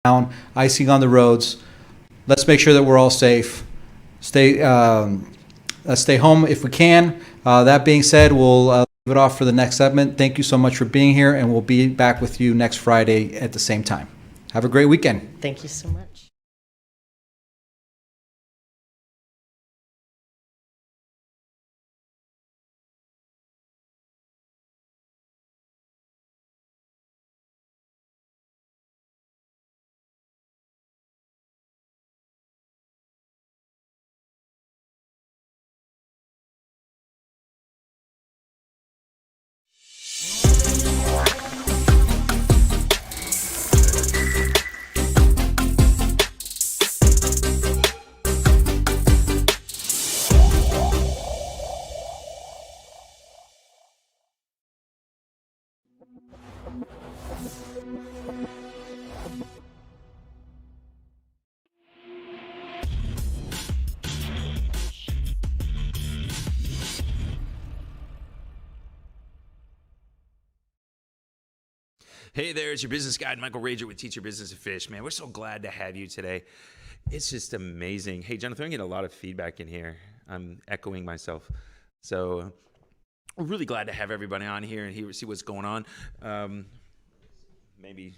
down, icing on the roads. Let's make sure that we're all safe. Stay home if we can. That being said, we'll leave it off for the next segment. Thank you so much for being here, and we'll be back with you next Friday at the same time. Have a great weekend. Thank you so much. Hey there, it's your business guide, Michael Rager with Teach Your Business to Fish. Man, we're so glad to have you today. It's just amazing. Hey, Jonathan, I'm getting a lot of feedback in here. I'm echoing myself. So we're really glad to have everybody on here and see what's going on. Maybe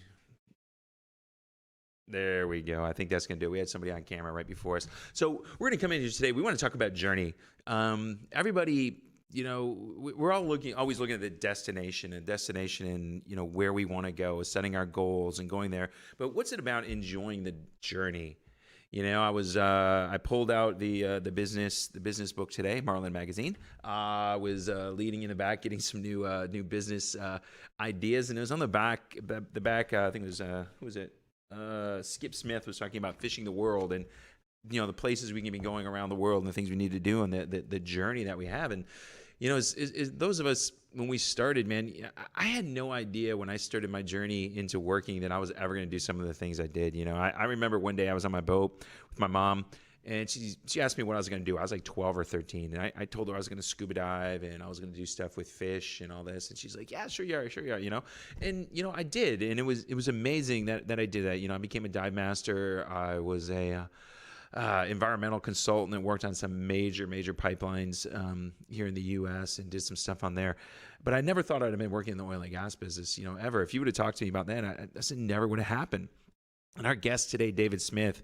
there we go. I think that's going to do it. We had somebody on camera right before us. So we're going to come in here today. We want to talk about journey. Everybody, we're all always looking at the destination and, where we want to go, setting our goals and going there. But what's it about enjoying the journey? I pulled out the business book today, Marlin Magazine. I was leading in the back, getting some new business ideas, and it was on the back. The back, I think it was who was it? Skip Smith was talking about fishing the world and the places we can be going around the world and the things we need to do and the journey that we have. And as those of us when we started, man, I had no idea when I started my journey into working that I was ever going to do some of the things I did. I remember one day I was on my boat with my mom, and she asked me what I was going to do. I was like 12 or 13, and I told her I was going to scuba dive and I was going to do stuff with fish and all this. And she's like, "Yeah, sure you are." And I did, and it was amazing that I did that. I became a dive master. I was a environmental consultant and worked on some major pipelines here in the U.S. and did some stuff on there. But I never thought I'd have been working in the oil and gas business, ever. If you would have talked to me about that, I never would have happened. And our guest today, David Smith.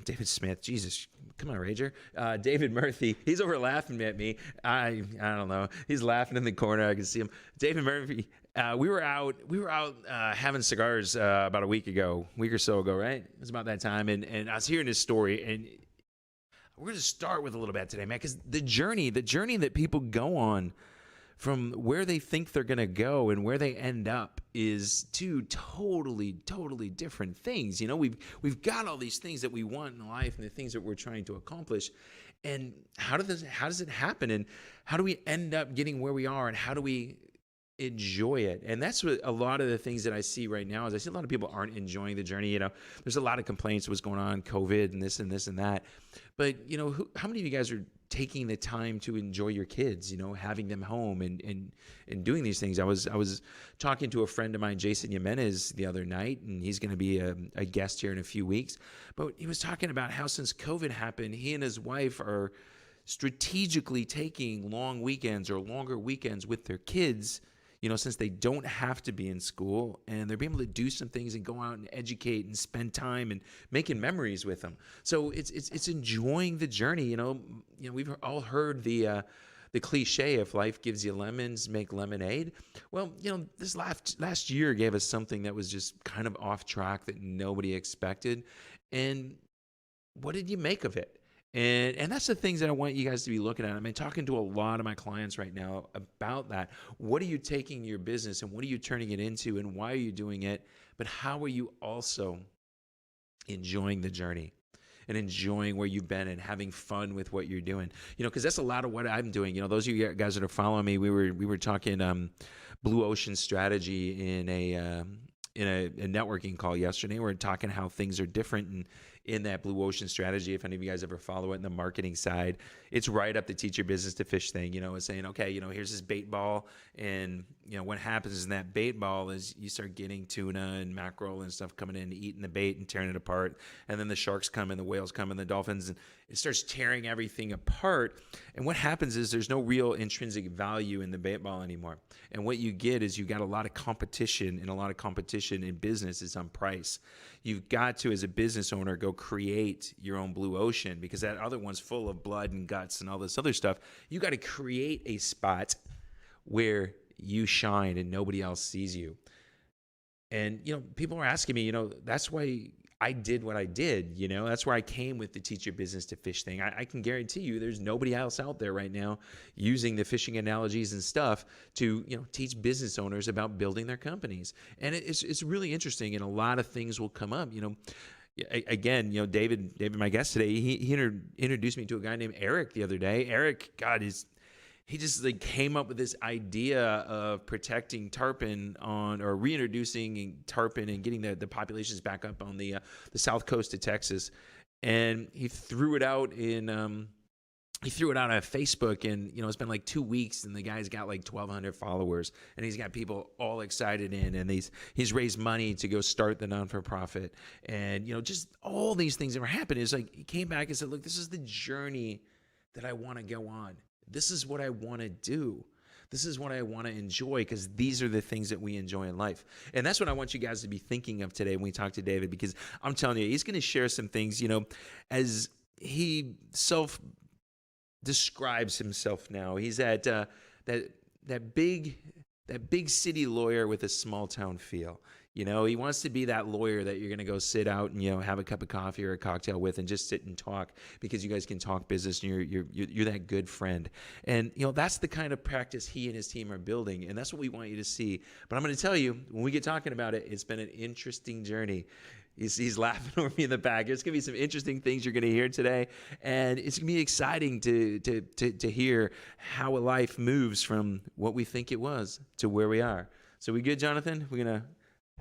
David Smith, Jesus, come on, Rager. David Murphy, he's over laughing at me. I don't know. He's laughing in the corner. I can see him. David Murphy. We were out having cigars about a week or so ago, right? It was about that time, and I was hearing his story, and we're going to start with a little bit today, man, because the journey that people go on from where they think they're going to go and where they end up is two totally different things. We've got all these things that we want in life and the things that we're trying to accomplish, and how does it happen, and how do we end up getting where we are, and how do we enjoy it? And that's what a lot of the things that I see right now is I see a lot of people aren't enjoying the journey. There's a lot of complaints what's going on, COVID and this and this and that. But how many of you guys are taking the time to enjoy your kids, having them home and doing these things? I was talking to a friend of mine, Jason Jimenez, the other night, and he's going to be a guest here in a few weeks. But he was talking about how since COVID happened, he and his wife are strategically taking long weekends or longer weekends with their kids, since they don't have to be in school, and they're being able to do some things and go out and educate and spend time and making memories with them. So it's enjoying the journey. We've all heard the cliche, if life gives you lemons, make lemonade. Well, this last year gave us something that was just kind of off track that nobody expected. And what did you make of it? And that's the things that I want you guys to be looking at. I'm talking to a lot of my clients right now about that. What are you taking your business and what are you turning it into, and why are you doing it? But how are you also enjoying the journey and enjoying where you've been and having fun with what you're doing? Because that's a lot of what I'm doing. Those of you guys that are following me, we were talking blue ocean strategy in a networking call yesterday. We're talking how things are different in that blue ocean strategy. If any of you guys ever follow it in the marketing side, it's right up the teach your business to fish thing. It's saying, okay, here's this bait ball, and what happens in that bait ball is you start getting tuna and mackerel and stuff coming in, eating the bait and tearing it apart, and then the sharks come and the whales come and the dolphins, and it starts tearing everything apart. And what happens is there's no real intrinsic value in the bait ball anymore. And what you get is you got a lot of competition, and a lot of competition in business is on price. You've got to, as a business owner, go create your own blue ocean, because that other one's full of blood and guts and all this other stuff. You got to create a spot where you shine and nobody else sees you. And, people are asking me, that's why I did what I did. That's where I came with the teach your business to fish thing. I can guarantee you there's nobody else out there right now using the fishing analogies and stuff to, teach business owners about building their companies. And it's really interesting, and a lot of things will come up. Again, David, my guest today, he introduced me to a guy named Eric the other day. Eric, God, he just came up with this idea of protecting tarpon or reintroducing tarpon and getting the populations back up on the south coast of Texas. And he threw it out on Facebook, and it's been like 2 weeks, and the guy's got like 1,200 followers, and he's got people all excited and he's raised money to go start the non-for-profit, and just all these things that were happening. It's like he came back and said, look, this is the journey that I want to go on. This is what I want to do. This is what I want to enjoy, because these are the things that we enjoy in life. And that's what I want you guys to be thinking of today when we talk to David, because I'm telling you, he's going to share some things, as he describes himself now. He's that big city lawyer with a small town feel. He wants to be that lawyer that you're going to go sit out and have a cup of coffee or a cocktail with and just sit and talk, because you guys can talk business and you're that good friend. And that's the kind of practice he and his team are building, and that's what we want you to see. But I'm going to tell you, when we get talking about it, it's been an interesting journey. He's laughing over me in the back. There's going to be some interesting things you're going to hear today, and it's going to be exciting to hear how a life moves from what we think it was to where we are. So we good, Jonathan? We're going to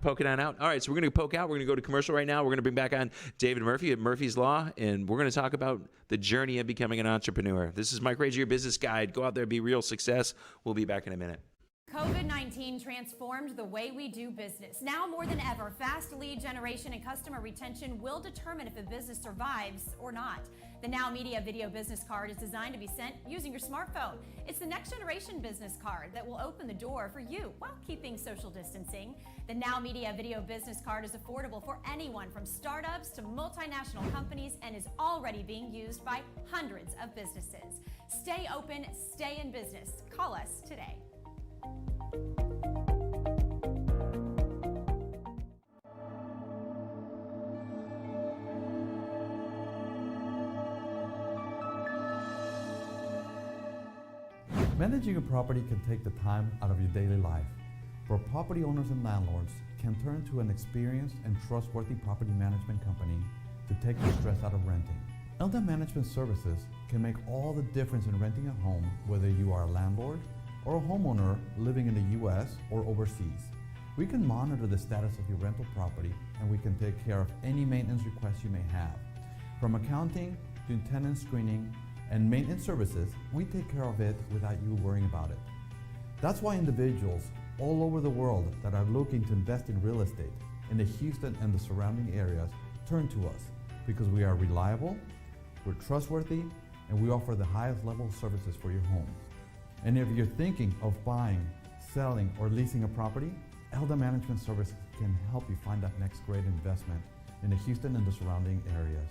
poke it on out. All right, so we're going to poke out. We're going to go to commercial right now. We're going to bring back on David Murphy at Murphy's Law, and we're going to talk about the journey of becoming an entrepreneur. This is Mike Rager, your business guide. Go out there, be real success. We'll be back in a minute. COVID-19 transformed the way we do business. Now more than ever, fast lead generation and customer retention will determine if a business survives or not. The Now Media Video Business Card is designed to be sent using your smartphone. It's the next generation business card that will open the door for you while keeping social distancing. The Now Media Video Business Card is affordable for anyone from startups to multinational companies and is already being used by hundreds of businesses. Stay open, stay in business. Call us today. Managing a property can take the time out of your daily life, but property owners and landlords can turn to an experienced and trustworthy property management company to take the stress out of renting. LDAP Management Services can make all the difference in renting a home, whether you are a landlord or a homeowner living in the U.S. or overseas. We can monitor the status of your rental property, and we can take care of any maintenance requests you may have. From accounting to tenant screening and maintenance services, we take care of it without you worrying about it. That's why individuals all over the world that are looking to invest in real estate in the Houston and the surrounding areas turn to us, because we are reliable, we're trustworthy, and we offer the highest level of services for your home. And if you're thinking of buying, selling, or leasing a property, LDAP Management Services can help you find that next great investment in the Houston and the surrounding areas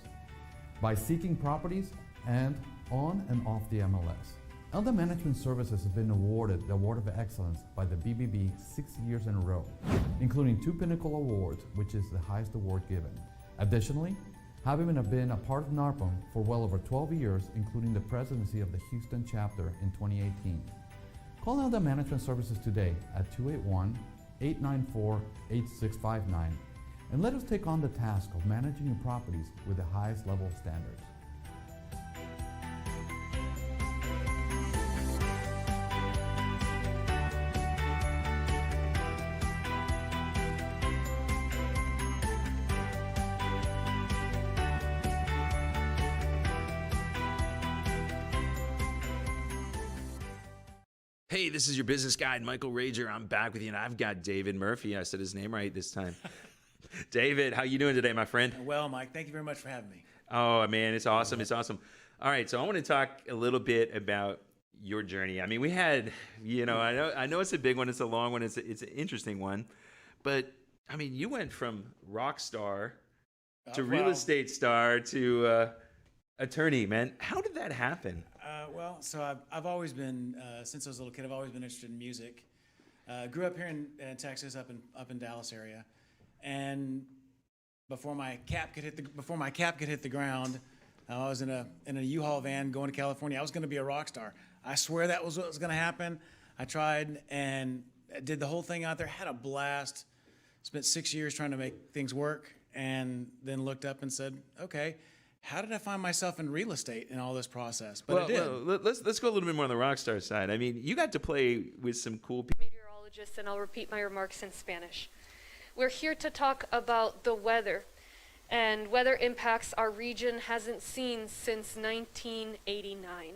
by seeking properties and on and off the MLS. LDAP Management Services has been awarded the Award of Excellence by the BBB 6 years in a row, including 2 Pinnacle Awards, which is the highest award given. Additionally, having been a part of NARPM for well over 12 years, including the presidency of the Houston chapter in 2018. Call LDAP Management Services today at 281-894-8659 and let us take on the task of managing your properties with the highest level of standards. Hey, this is your business guide, Michael Rager. I'm back with you, and I've got David Murphy. I said his name right this time. David, how you doing today, my friend? Well, Mike, thank you very much for having me. Oh, man, it's awesome. It's awesome. All right, so I want to talk a little bit about your journey. I mean, we had, I know it's a big one. It's a long one. It's an interesting one. But, I mean, you went from rock star to real estate star to attorney, man. How did that happen? So I've always been, since I was a little kid, I've always been interested in music. Grew up here in Texas, up in Dallas area, and before my cap could hit the ground, I was in a U-Haul van going to California. I was going to be a rock star. I swear that was what was going to happen. I tried and did the whole thing out there. Had a blast. Spent 6 years trying to make things work, and then looked up and said, okay, how did I find myself in real estate in all this process? But I did. Well, let's go a little bit more on the rock star side. I mean, you got to play with some cool people. Meteorologist, and I'll repeat my remarks in Spanish. We're here to talk about the weather, and weather impacts our region hasn't seen since 1989.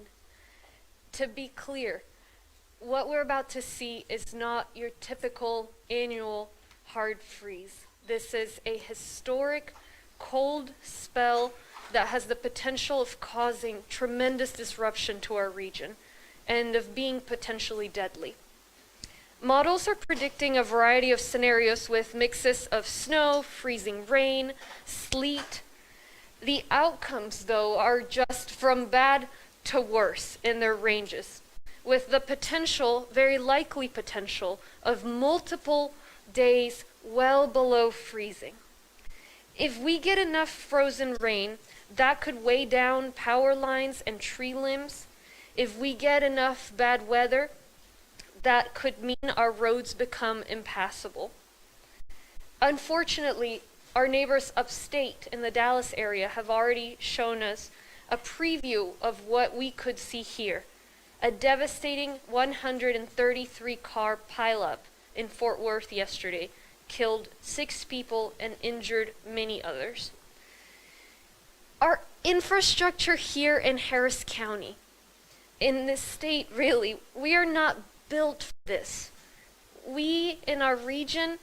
To be clear, what we're about to see is not your typical annual hard freeze. This is a historic cold spell that has the potential of causing tremendous disruption to our region and of being potentially deadly. Models are predicting a variety of scenarios with mixes of snow, freezing rain, sleet. The outcomes, though, are just from bad to worse in their ranges, with the potential, very likely potential, of multiple days well below freezing. If we get enough frozen rain, that could weigh down power lines and tree limbs. If we get enough bad weather, that could mean our roads become impassable. Unfortunately, our neighbors upstate in the Dallas area have already shown us a preview of what we could see here. A devastating 133-car pileup in Fort Worth yesterday killed 6 people and injured many others. Our infrastructure here in Harris County, in this state really, we are not built for this. We in our region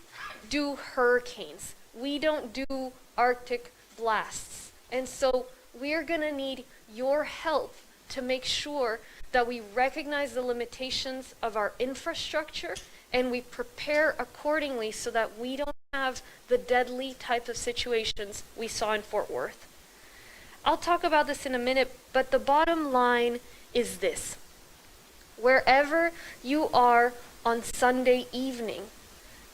do hurricanes. We don't do Arctic blasts. And so we're going to need your help to make sure that we recognize the limitations of our infrastructure and we prepare accordingly so that we don't have the deadly type of situations we saw in Fort Worth. I'll talk about this in a minute, but the bottom line is this. Wherever you are on Sunday evening,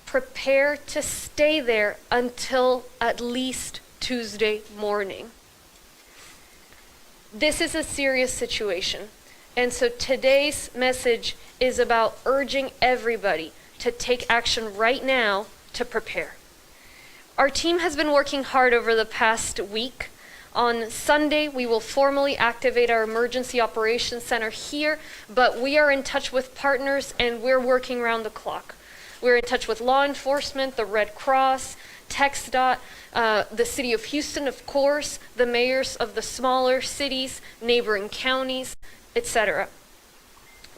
prepare to stay there until at least Tuesday morning. This is a serious situation. And so today's message is about urging everybody to take action right now to prepare. Our team has been working hard over the past week. On Sunday, we will formally activate our Emergency Operations Center here, but we are in touch with partners and we're working around the clock. We're in touch with law enforcement, the Red Cross, TxDOT, the City of Houston, of course, the mayors of the smaller cities, neighboring counties, etc.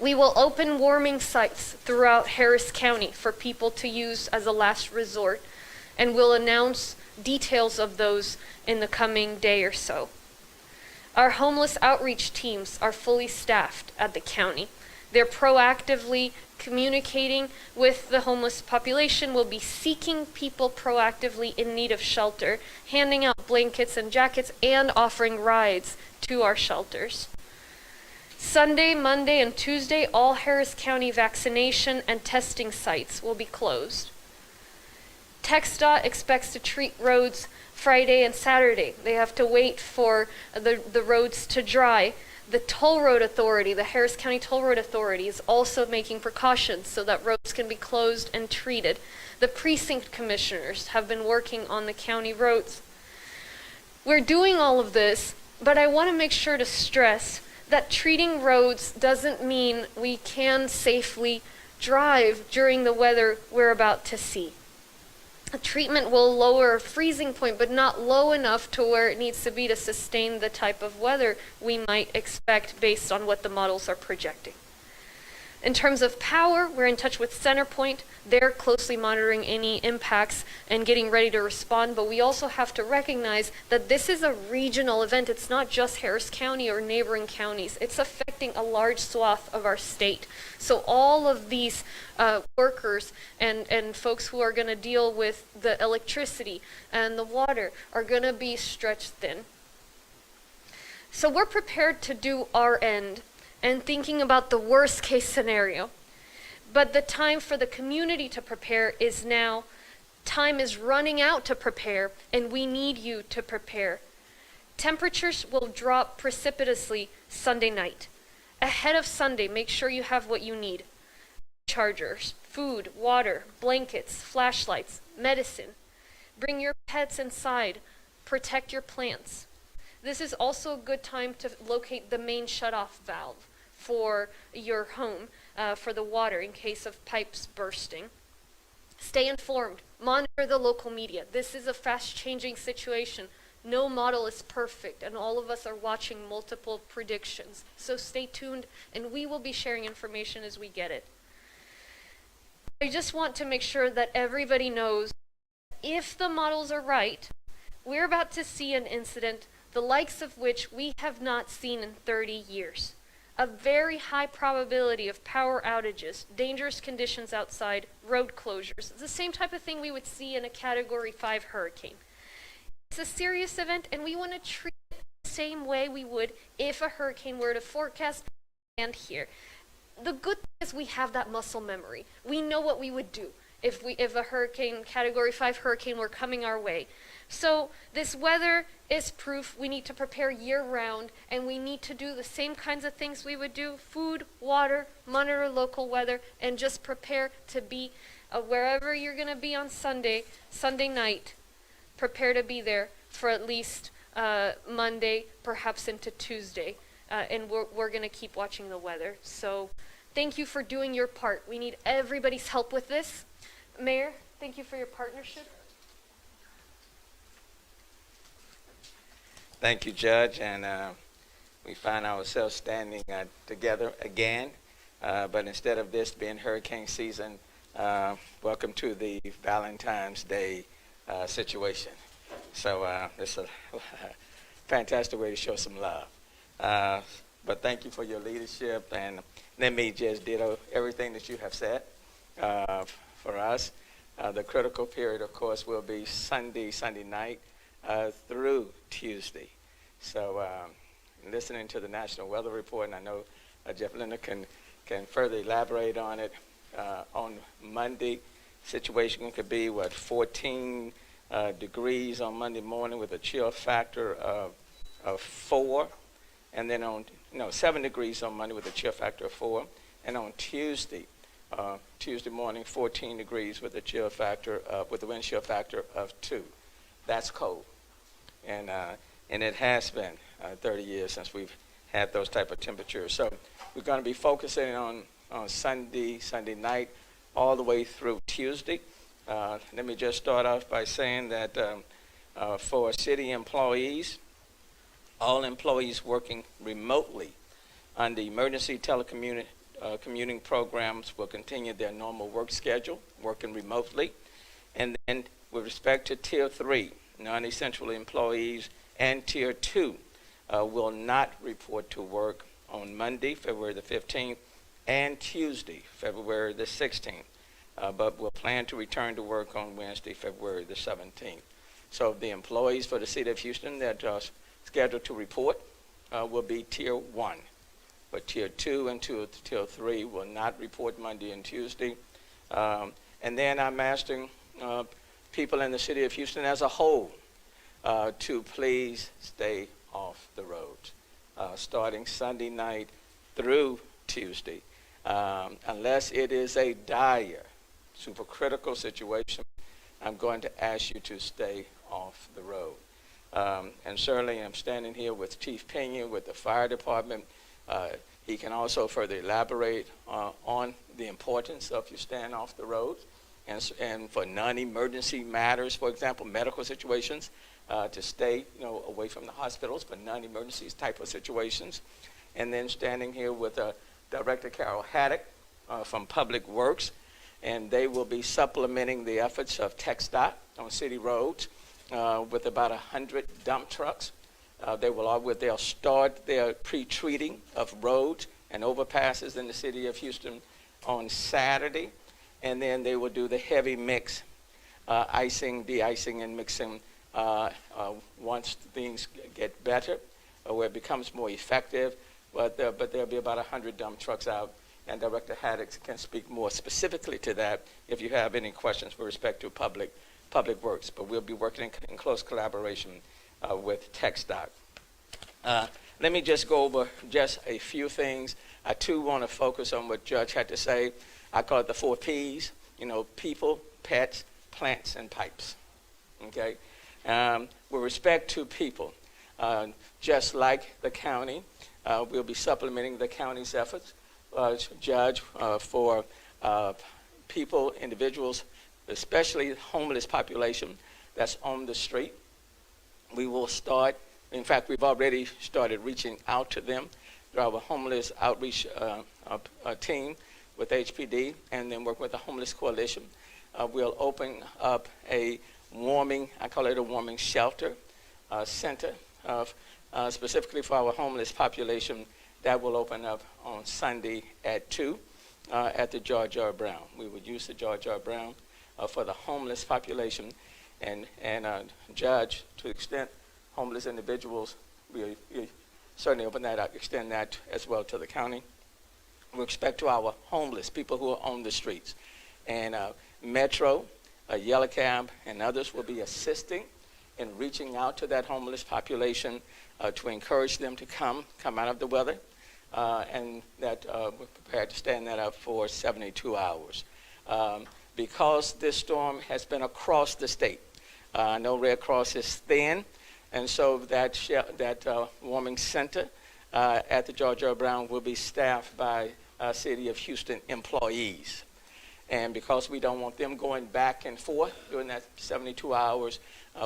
We will open warming sites throughout Harris County for people to use as a last resort, and we'll announce details of those in the coming day or so. Our homeless outreach teams are fully staffed at the county. They're proactively communicating with the homeless population. We'll be seeking people proactively in need of shelter, handing out blankets and jackets, and offering rides to our shelters. Sunday, Monday, and Tuesday, all Harris County vaccination and testing sites will be closed. TxDOT expects to treat roads Friday and Saturday. They have to wait for the roads to dry. The Toll Road Authority, the Harris County Toll Road Authority, is also making precautions so that roads can be closed and treated. The precinct commissioners have been working on the county roads. We're doing all of this, but I want to make sure to stress that treating roads doesn't mean we can safely drive during the weather we're about to see. A treatment will lower a freezing point, but not low enough to where it needs to be to sustain the type of weather we might expect based on what the models are projecting. In terms of power, we're in touch with CenterPoint. They're closely monitoring any impacts and getting ready to respond, but we also have to recognize that this is a regional event. It's not just Harris County or neighboring counties. It's affecting a large swath of our state. So all of these workers and folks who are going to deal with the electricity and the water are going to be stretched thin. So we're prepared to do our end and thinking about the worst case scenario. But the time for the community to prepare is now. Time is running out to prepare, and we need you to prepare. Temperatures will drop precipitously Sunday night. Ahead of Sunday, make sure you have what you need. Chargers, food, water, blankets, flashlights, medicine. Bring your pets inside. Protect your plants. This is also a good time to locate the main shutoff valve for your home, for the water in case of pipes bursting. Stay informed. Monitor the local media. This is a fast-changing situation. No model is perfect, and all of us are watching multiple predictions. So stay tuned, and we will be sharing information as we get it. I just want to make sure that everybody knows if the models are right, we're about to see an incident the likes of which we have not seen in 30 years. A very high probability of power outages, dangerous conditions outside, road closures. It's the same type of thing we would see in a Category 5 hurricane. It's a serious event, and we want to treat it the same way we would if a hurricane were to forecast and here. The good thing is we have that muscle memory. We know what we would do if a hurricane, Category 5 hurricane were coming our way. So this weather is proof we need to prepare year-round, and we need to do the same kinds of things we would do: food, water, monitor local weather, and just prepare to be wherever you're going to be on Sunday night. Prepare to be there for at least Monday, perhaps into Tuesday, and we're going to keep watching the weather. So thank you for doing your part. We need everybody's help with this. Mayor, thank you for your partnership. Thank you, Judge, and we find ourselves standing together again, but instead of this being hurricane season, welcome to the Valentine's Day situation. So it's a fantastic way to show some love. But thank you for your leadership, and let me just ditto everything that you have said. For us, the critical period, of course, will be Sunday night, through Tuesday. So listening to the National Weather Report, and I know Jeff Linder can further elaborate on it. On Monday, situation could be 14 degrees on Monday morning with a chill factor of 4, and then 7 degrees on Monday with a chill factor of 4, and on Tuesday morning, 14 degrees with a chill factor with a wind chill factor of 2. That's cold. And it has been 30 years since we've had those type of temperatures. So we're going to be focusing on Sunday night, all the way through Tuesday. Let me just start off by saying that for city employees, all employees working remotely under emergency telecommuting programs will continue their normal work schedule, working remotely. And then with respect to Tier 3, non-essential employees, and Tier 2 will not report to work on Monday, February the 15th, and Tuesday, February the 16th, but will plan to return to work on Wednesday, February the 17th. So the employees for the city of Houston that are scheduled to report will be Tier 1, but Tier 2 and Tier 3 will not report Monday and Tuesday. And then I'm asking people in the city of Houston as a whole to please stay off the roads, starting Sunday night through Tuesday. Unless it is a dire, supercritical situation, I'm going to ask you to stay off the road. And certainly I'm standing here with Chief Pena with the fire department. He can also further elaborate on the importance of you staying off the roads. And for non-emergency matters, for example, medical situations, to stay away from the hospitals for non-emergency type of situations. And then standing here with Director Carol Haddock, from Public Works, and they will be supplementing the efforts of TxDOT on city roads with about 100 dump trucks. They'll start their pre-treating of roads and overpasses in the city of Houston on Saturday, and then they will do the heavy mix, icing, de-icing, and mixing once things get better, where it becomes more effective. But there'll be about 100 dump trucks out, and Director Haddix can speak more specifically to that if you have any questions with respect to public works. But we'll be working in close collaboration with TxDOT. Let me just go over just a few things. I too want to focus on what Judge had to say. I call it the 4 Ps, people, pets, plants, and pipes. Okay? With respect to people, just like the county, we'll be supplementing the county's efforts, Judge, for people, individuals, especially homeless population that's on the street. We will start, in fact, we've already started reaching out to them through our homeless outreach team with HPD, and then work with the Homeless Coalition. We'll open up I call it a warming shelter center, specifically for our homeless population. That will open up on Sunday at 2 at the George R. Brown. We would use the George R. Brown for the homeless population, and Judge, to the extent homeless individuals, we certainly open that up, extend that as well to the county. With respect to our homeless, people who are on the streets, and Metro, Yellow Cab, and others will be assisting in reaching out to that homeless population to encourage them to come out of the weather, and that we're prepared to stand that up for 72 hours. Because this storm has been across the state, I know Red Cross is thin, and so that warming center at the George R. Brown will be staffed by City of Houston employees. And because we don't want them going back and forth during that 72 hours,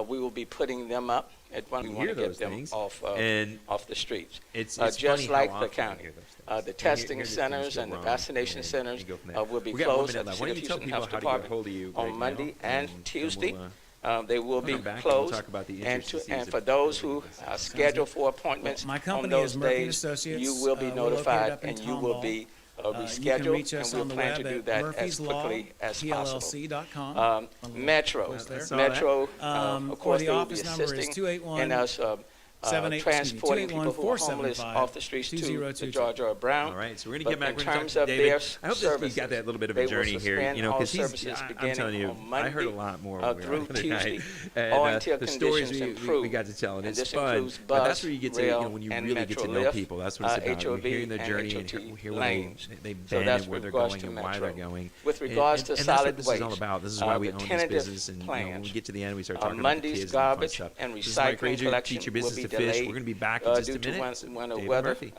we will be putting them up at when we want to get them off the streets. It's just funny like how the often I county. hear those things. The testing Here's centers things and go the wrong, vaccination and centers you go from there. will be We got 1 closed minute at the left. Why City don't of you tell Houston people Health how to get a hold of Department you on right Monday now, and then Tuesday. we'll, They will be come back and closed, we'll talk about the and intricacies for of those who building are this. scheduled for appointments My on company those is Murphy days, Associates. you will be We're located notified up in and you will Tomball. be You can rescheduled, reach us and we'll on the plan web to do at that as quickly as possible. murphyslawplc.com. Metro, There. Metro, Or of course, the they will be office number is assisting 281 in us transporting people who are homeless 281-475-2026. off the streets to the George R. Brown. All right, so we're going to But get back. in We're gonna terms talk of to David. their I hope that services, you got that little bit of they a will journey here, suspend you know, all because services I'm beginning telling you, on I heard a Monday, lot more when we were through on the other Tuesday, night. or And until the stories conditions we improve. got to tell, and And it's this fun. includes But that's bus, where you get to, rail, when you and really get to Metro know Lift, people. That's what it's about. HOV, You're hearing their and journey HOT and hear what lanes. they've So been that's and where with they're regards going to and why Metro. they're going. With regards to and that's what solid this is all waste, about. This is why we the own this tentative business. And when we get to the end, we start talking Monday's about the kids and the fun garbage stuff. and This is Mike recycling Rager, collection Teach Your will Business be to Fish. delayed We're going to be back in just due a to minute. winter David weather Murphy.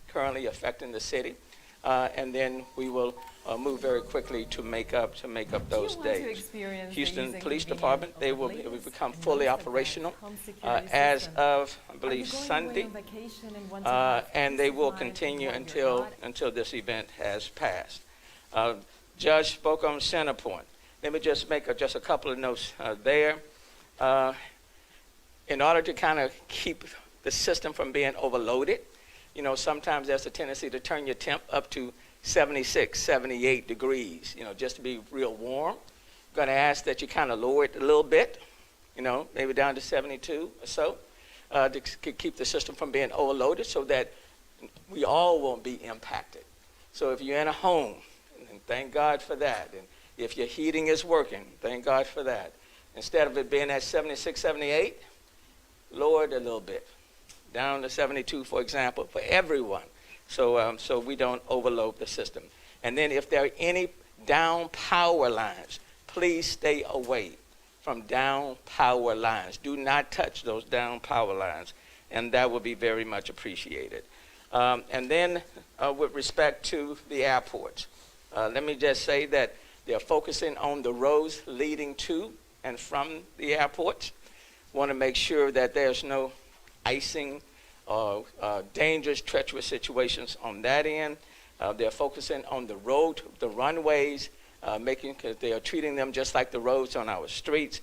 currently affecting the city, and then we will move very quickly to make up those days. Houston Police Department, they will become fully operational as of, I believe, Sunday, and they will continue until this event has passed. Judge spoke on Centerpoint. Let me just make just a couple of notes there. In order to kind of keep the system from being overloaded, you know, sometimes there's a tendency to turn your temp up to 76, 78 degrees, you know, just to be real warm. I'm going to ask that you kind of lower it a little bit, you know, maybe down to 72 or so, to keep the system from being overloaded so that we all won't be impacted. So if you're in a home, and thank God for that, and if your heating is working, thank God for that. Instead of it being at 76, 78, lower it a little bit, down to 72, for example, for everyone, so we don't overload the system. And then if there are any down power lines, please stay away from down power lines. Do not touch those down power lines, and that will be very much appreciated. And then with respect to the airports, let me just say that they're focusing on the roads leading to and from the airports. Want to make sure that there's no icing or dangerous, treacherous situations on that end. They're focusing on the road, the runways, because they are treating them just like the roads on our streets,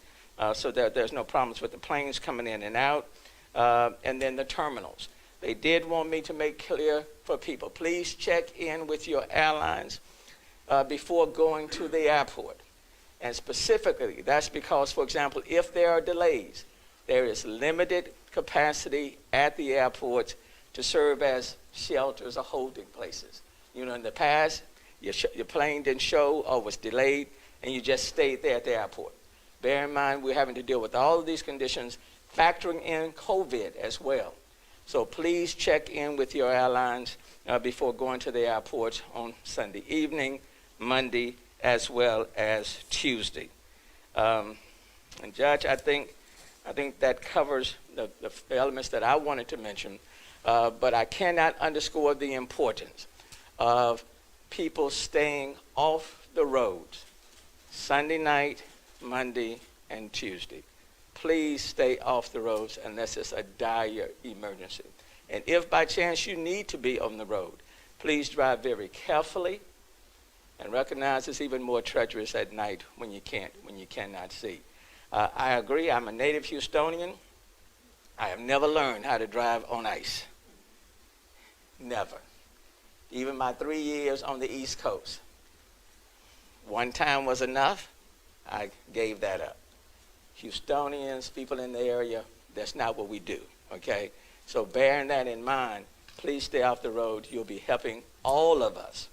so that there's no problems with the planes coming in and out. And then the terminals. They did want me to make clear for people, please check in with your airlines before going to the airport. And specifically, that's because, for example, if there are delays, there is limited capacity at the airports to serve as shelters or holding places. You know, in the past, your plane didn't show or was delayed, and you just stayed there at the airport. Bear in mind, we're having to deal with all of these conditions, factoring in COVID as well. So please check in with your airlines before going to the airport on Sunday evening, Monday, as well as Tuesday. And Judge, I think that covers the elements that I wanted to mention, but I cannot underscore the importance of people staying off the roads Sunday night, Monday, and Tuesday. Please stay off the roads unless it's a dire emergency. And if by chance you need to be on the road, please drive very carefully and recognize it's even more treacherous at night when you cannot see. I agree, I'm a native Houstonian. I have never learned how to drive on ice. Never. Even my 3 years on the East Coast. One time was enough, I gave that up. Houstonians, people in the area, that's not what we do, okay? So bearing that in mind, please stay off the road. You'll be helping all of us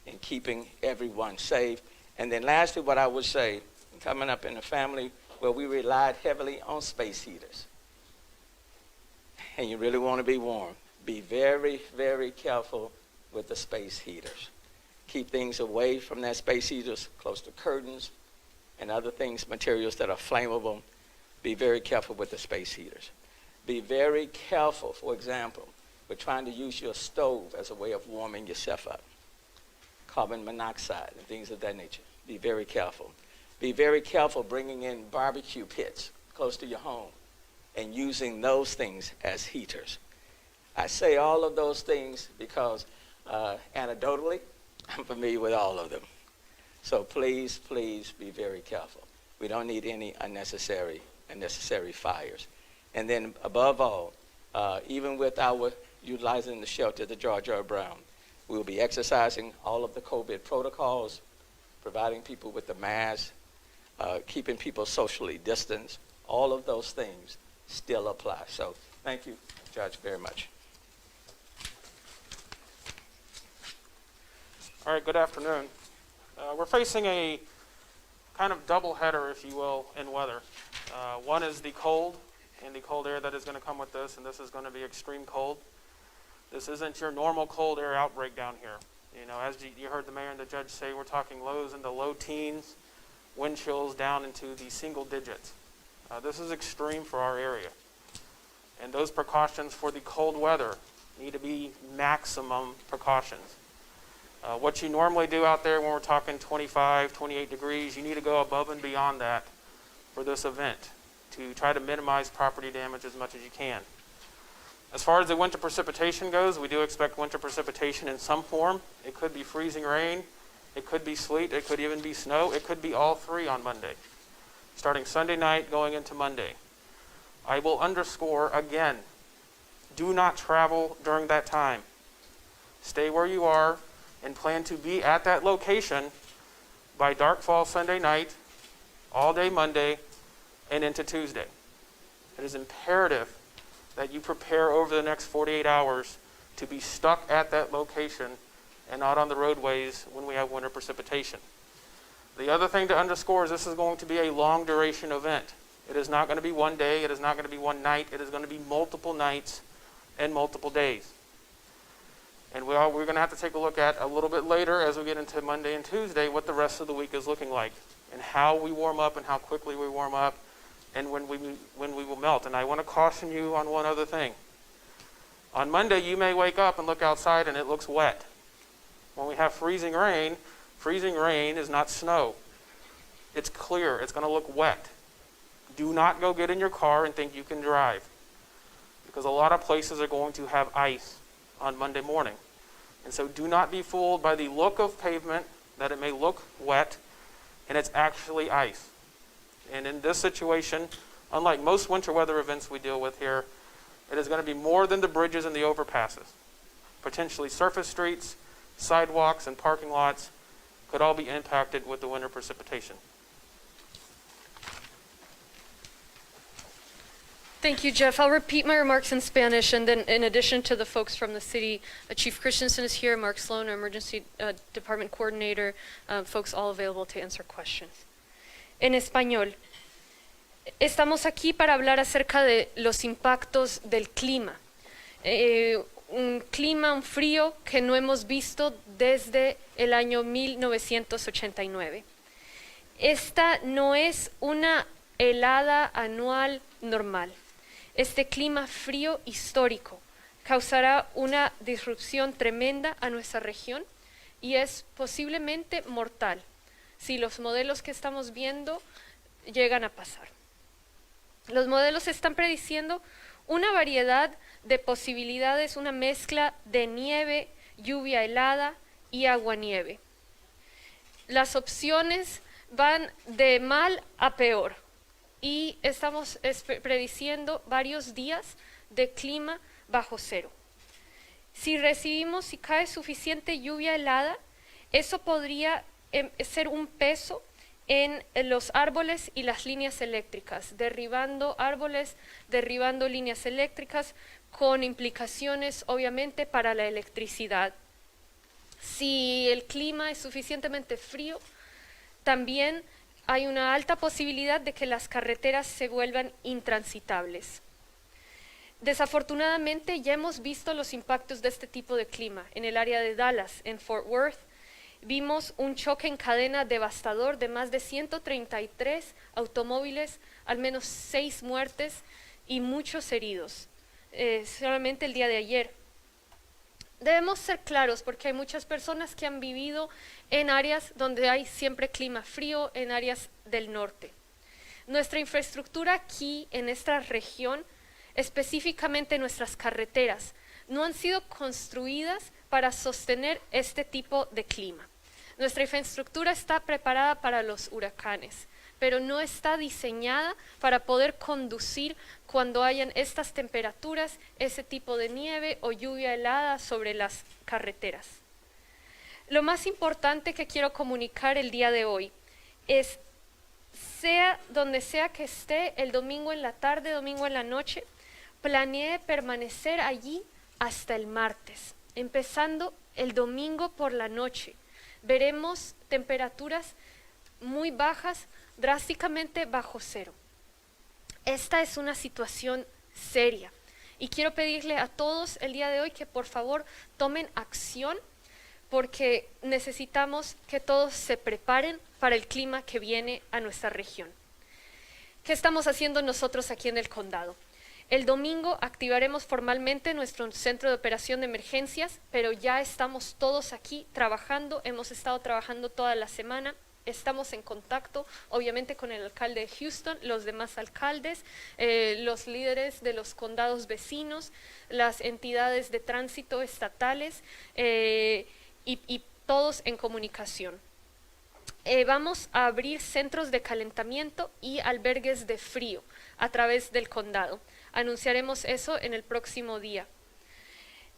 in keeping everyone safe. And then lastly, what I would say, coming up in a family where we relied heavily on space heaters, and you really want to be warm, be very, very careful with the space heaters. Keep things away from that space heaters, close to curtains and other things, materials that are flammable. Be very careful with the space heaters. Be very careful, for example, with trying to use your stove as a way of warming yourself up. Carbon monoxide and things of that nature. Be very careful. Be very careful bringing in barbecue pits close to your home and using those things as heaters. I say all of those things because anecdotally, I'm familiar with all of them. So please, please be very careful. We don't need any unnecessary fires. And then above all, even with our utilizing the shelter, the George R. Brown, we will be exercising all of the COVID protocols, providing people with the mask, keeping people socially distanced. All of those things still apply. So thank you, Judge, very much. All right, good afternoon. We're facing a kind of double header, if you will, in weather. One is the cold and the cold air that is going to come with this, and this is going to be extreme cold. This isn't your normal cold air outbreak down here. You know, as you heard the mayor and the judge say, we're talking lows into low teens, wind chills down into the single digits. This is extreme for our area. And those precautions for the cold weather need to be maximum precautions. What you normally do out there when we're talking 25, 28 degrees, you need to go above and beyond that for this event to try to minimize property damage as much as you can. As far as the winter precipitation goes, we do expect winter precipitation in some form. It could be freezing rain, it could be sleet, it could even be snow, it could be all three on Monday, starting Sunday night going into Monday. I will underscore again, do not travel during that time. Stay where you are and plan to be at that location by dark fall Sunday night, all day Monday, and into Tuesday. It is imperative that you prepare over the next 48 hours to be stuck at that location and not on the roadways when we have winter precipitation. The other thing to underscore is this is going to be a long duration event. It is not going to be one day, it is not going to be one night, it is going to be multiple nights and multiple days. And we're going to have to take a look at a little bit later as we get into Monday and Tuesday what the rest of the week is looking like and how we warm up and how quickly we warm up and when we will melt. And I want to caution you on one other thing. On Monday, you may wake up and look outside and it looks wet. When we have freezing rain is not snow. It's clear. It's going to look wet. Do not go get in your car and think you can drive, because a lot of places are going to have ice on Monday morning. And so do not be fooled by the look of pavement, that it may look wet, and it's actually ice. And in this situation, unlike most winter weather events we deal with here, it is going to be more than the bridges and the overpasses. Potentially surface streets, sidewalks, and parking lots could all be impacted with the winter precipitation. Thank you, Jeff. I'll repeat my remarks in Spanish, and then in addition to the folks from the city, Chief Christensen is here, Mark Sloan, our Emergency Department Coordinator, folks all available to answer questions. En español, estamos aquí para hablar acerca de los impactos del clima. Un clima, un frío que no hemos visto desde el año 1989. Esta no es una helada anual normal. Este clima frío histórico causará una disrupción tremenda a nuestra región y es posiblemente mortal si los modelos que estamos viendo llegan a pasar. Los modelos están prediciendo una variedad de posibilidades, una mezcla de nieve, lluvia helada y aguanieve. Las opciones van de mal a peor. Y estamos prediciendo varios días de clima bajo cero. Si cae suficiente lluvia helada, eso podría ser un peso en los árboles y las líneas eléctricas, derribando árboles, derribando líneas eléctricas, con implicaciones obviamente para la electricidad. Si el clima es suficientemente frío, también hay una alta posibilidad de que las carreteras se vuelvan intransitables. Desafortunadamente ya hemos visto los impactos de este tipo de clima. En el área de Dallas, en Fort Worth, vimos un choque en cadena devastador de más de 133 automóviles, al menos 6 muertes y muchos heridos, solamente el día de ayer. Debemos ser claros porque hay muchas personas que han vivido en áreas donde hay siempre clima frío, en áreas del norte. Nuestra infraestructura aquí en esta región, específicamente nuestras carreteras, no han sido construidas para sostener este tipo de clima. Nuestra infraestructura está preparada para los huracanes, pero no está diseñada para poder conducir cuando hayan estas temperaturas, ese tipo de nieve o lluvia helada sobre las carreteras. Lo más importante que quiero comunicar el día de hoy es, sea donde sea que esté, el domingo en la tarde, domingo en la noche, planee permanecer allí hasta el martes, empezando el domingo por la noche. Veremos temperaturas muy bajas, drásticamente bajo cero. Esta es una situación seria y quiero pedirle a todos el día de hoy que por favor tomen acción, porque necesitamos que todos se preparen para el clima que viene a nuestra región. ¿Qué estamos haciendo nosotros aquí en el condado? El domingo activaremos formalmente nuestro centro de operación de emergencias, pero ya estamos todos aquí trabajando, hemos estado trabajando toda la semana. Estamos en contacto, obviamente, con el alcalde de Houston, los demás alcaldes, los líderes de los condados vecinos, las entidades de tránsito estatales y todos en comunicación. Vamos a abrir centros de calentamiento y albergues de frío a través del condado. Anunciaremos eso en el próximo día.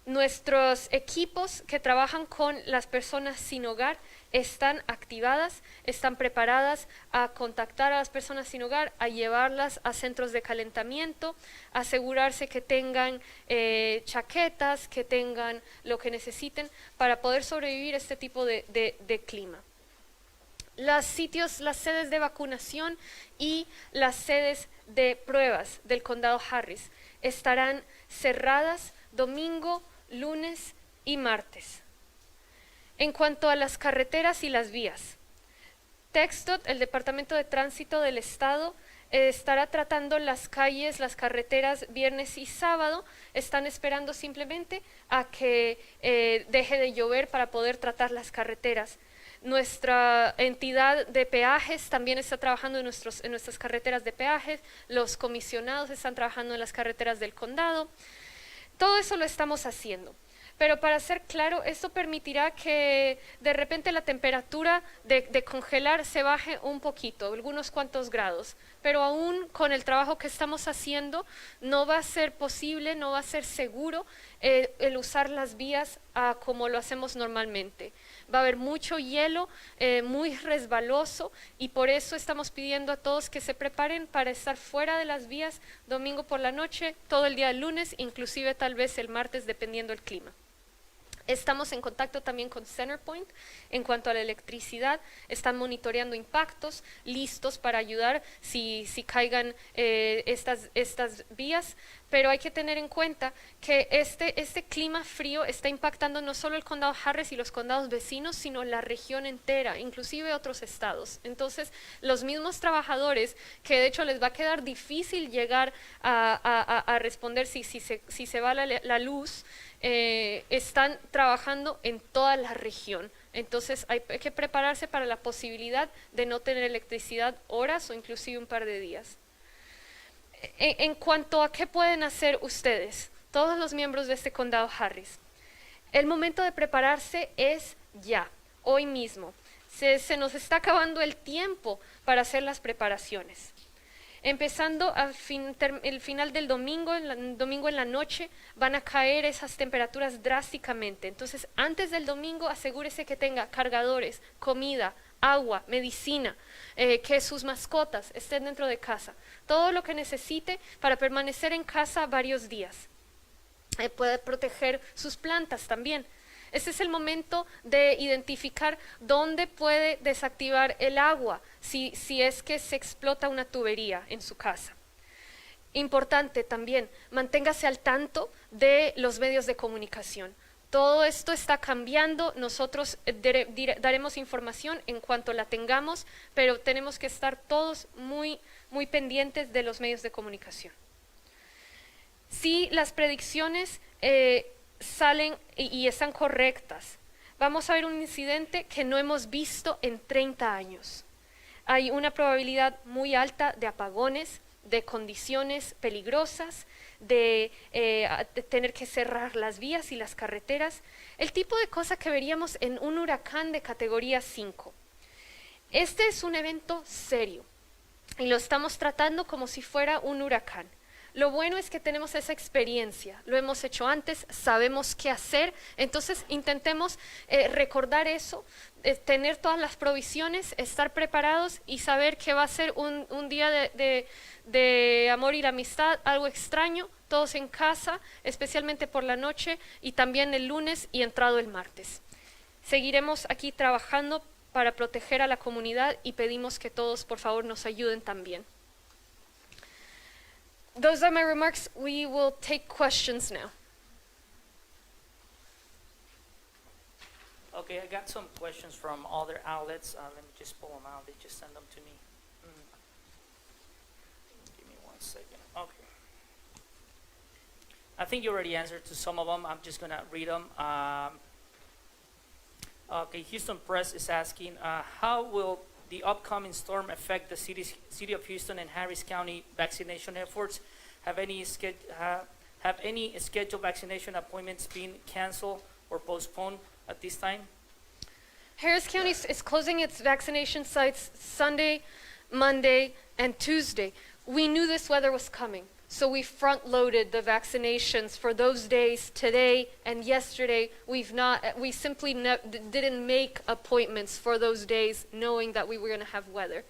Nuestros equipos que trabajan con las personas sin hogar están activadas, están preparadas a contactar a las personas sin hogar, a llevarlas a centros de calentamiento, asegurarse que tengan chaquetas, que tengan lo que necesiten para poder sobrevivir a este tipo de clima. Las sedes de vacunación y las sedes de pruebas del condado Harris estarán cerradas domingo, lunes y martes. En cuanto a las carreteras y las vías, TxDOT, el Departamento de Tránsito del Estado, estará tratando las calles, las carreteras viernes y sábado. Están esperando simplemente a que deje de llover para poder tratar las carreteras. Nuestra entidad de peajes también está trabajando en nuestras carreteras de peajes, los comisionados están trabajando en las carreteras del condado. Todo eso lo estamos haciendo. Pero para ser claro, esto permitirá que de repente la temperatura de congelar se baje un poquito, algunos cuantos grados. Pero aún con el trabajo que estamos haciendo, no va a ser posible, no va a ser seguro el usar las vías como lo hacemos normalmente. Va a haber mucho hielo, muy resbaloso, y por eso estamos pidiendo a todos que se preparen para estar fuera de las vías domingo por la noche, todo el día del lunes, inclusive tal vez el martes, dependiendo del clima. Estamos en contacto también con CenterPoint en cuanto a la electricidad. Están monitoreando impactos, listos para ayudar si caigan estas vías. Pero hay que tener en cuenta que este clima frío está impactando no solo el condado Harris y los condados vecinos, sino la región entera, inclusive otros estados. Entonces, los mismos trabajadores, que de hecho les va a quedar difícil llegar a responder si se va la luz, están trabajando en toda la región. Entonces hay que prepararse para la posibilidad de no tener electricidad horas o inclusive un par de días. En cuanto a qué pueden hacer ustedes, todos los miembros de este condado Harris, el momento de prepararse es ya, hoy mismo. Se nos está acabando el tiempo para hacer las preparaciones. Empezando el final del domingo, domingo en la noche, van a caer esas temperaturas drásticamente. Entonces, antes del domingo, asegúrese que tenga cargadores, comida, agua, medicina, que sus mascotas estén dentro de casa. Todo lo que necesite para permanecer en casa varios días. Puede proteger sus plantas también. Ese es el momento de identificar dónde puede desactivar el agua si es que se explota una tubería en su casa. Importante también, manténgase al tanto de los medios de comunicación. Todo esto está cambiando, nosotros daremos información en cuanto la tengamos, pero tenemos que estar todos muy pendientes de los medios de comunicación. Si las predicciones salen y están correctas, vamos a ver un incidente que no hemos visto en 30 años. Hay una probabilidad muy alta de apagones, de condiciones peligrosas, de tener que cerrar las vías y las carreteras, el tipo de cosa que veríamos en un huracán de categoría 5. Este es un evento serio y lo estamos tratando como si fuera un huracán. Lo bueno es que tenemos esa experiencia, lo hemos hecho antes, sabemos qué hacer, entonces intentemos recordar eso, tener todas las provisiones, estar preparados y saber que va a ser un día de amor y la amistad, algo extraño, todos en casa, especialmente por la noche y también el lunes y entrado el martes. Seguiremos aquí trabajando para proteger a la comunidad y pedimos que todos por favor nos ayuden también. Those are my remarks. We will take questions now. Okay, I got some questions from other outlets. Let me just pull them out. They just sent them to me. Give me 1 second. Okay. I think you already answered to some of them. I'm just going to read them. Okay, Houston Press is asking, how will the upcoming storm affect the city of Houston and Harris County vaccination efforts? Have any scheduled vaccination appointments been canceled or postponed at this time? Harris County is closing its vaccination sites Sunday, Monday, and Tuesday. We knew this weather was coming, so we front-loaded the vaccinations for those days today and yesterday. We simply didn't make appointments for those days knowing that we were going to have weather.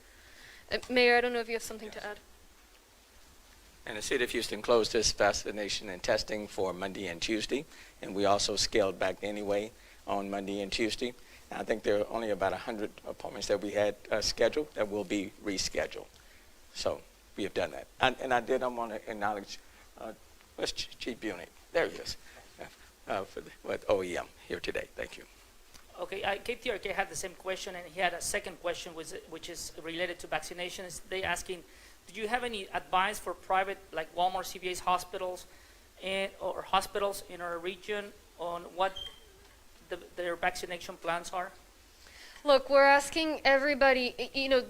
Mayor, I don't know if you have something to add. And the city of Houston closed its vaccination and testing for Monday and Tuesday, and we also scaled back anyway on Monday and Tuesday. I think there are only about 100 appointments that we had scheduled that will be rescheduled. So we have done that. And I want to acknowledge, where's Chief Bunick? There he is, with OEM here today. Thank you. Okay, KTRK had the same question, and he had a second question, which is related to vaccinations. They asking, do you have any advice for private, like Walmart, CVS hospitals, or hospitals in our region on what their vaccination plans are? Look, we're asking everybody,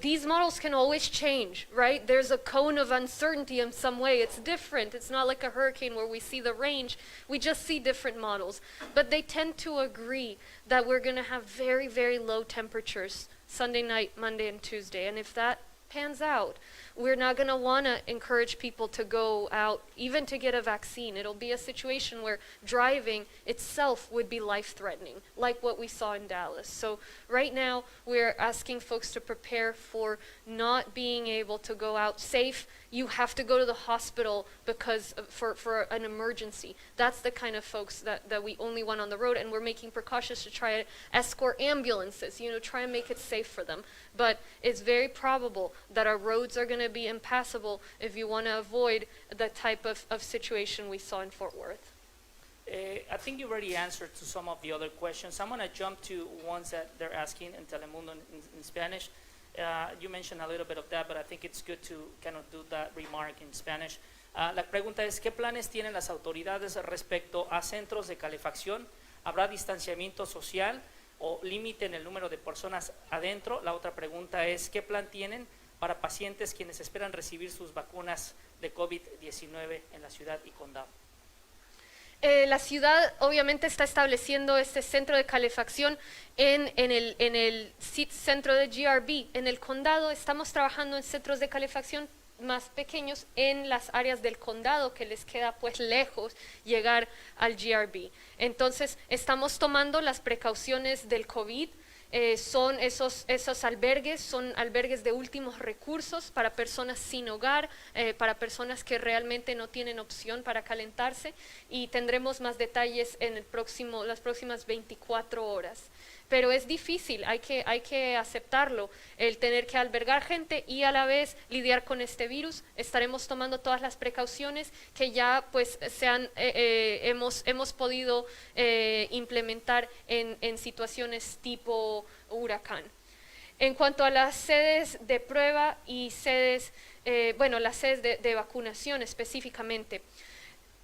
these models can always change, right? There's a cone of uncertainty in some way. It's different. It's not like a hurricane where we see the range. We just see different models. But they tend to agree that we're going to have very, very low temperatures Sunday night, Monday, and Tuesday. And if that pans out, we're not going to want to encourage people to go out, even to get a vaccine. It'll be a situation where driving itself would be life-threatening, like what we saw in Dallas. So right now, we're asking folks to prepare for not being able to go out safe. You have to go to the hospital because for an emergency. That's the kind of folks that we only want on the road, and we're making precautions to try to escort ambulances, try and make it safe for them. But it's very probable that our roads are going to be impassable if you want to avoid the type of situation we saw in Fort Worth. I think you already answered to some of the other questions. I'm going to jump to ones that they're asking in Telemundo in Spanish. You mentioned a little bit of that, but I think it's good to kind of do that remark in Spanish. La pregunta es, ¿qué planes tienen las autoridades respecto a centros de calefacción? ¿Habrá distanciamiento social o límite en el número de personas adentro? La otra pregunta es, ¿qué plan tienen para pacientes quienes esperan recibir sus vacunas de COVID-19 en la ciudad y condado? La ciudad obviamente está estableciendo este centro de calefacción en el centro de GRB. En el condado estamos trabajando en centros de calefacción más pequeños en las áreas del condado que les queda pues lejos llegar al GRB. Entonces estamos tomando las precauciones del COVID. Son esos albergues, son albergues de últimos recursos para personas sin hogar, para personas que realmente no tienen opción para calentarse, y tendremos más detalles en las próximas 24 horas. Pero es difícil, hay que aceptarlo, el tener que albergar gente y a la vez lidiar con este virus. Estaremos tomando todas las precauciones que ya pues hemos podido implementar en situaciones tipo huracán. En cuanto a las sedes de prueba y sedes, las sedes de vacunación específicamente,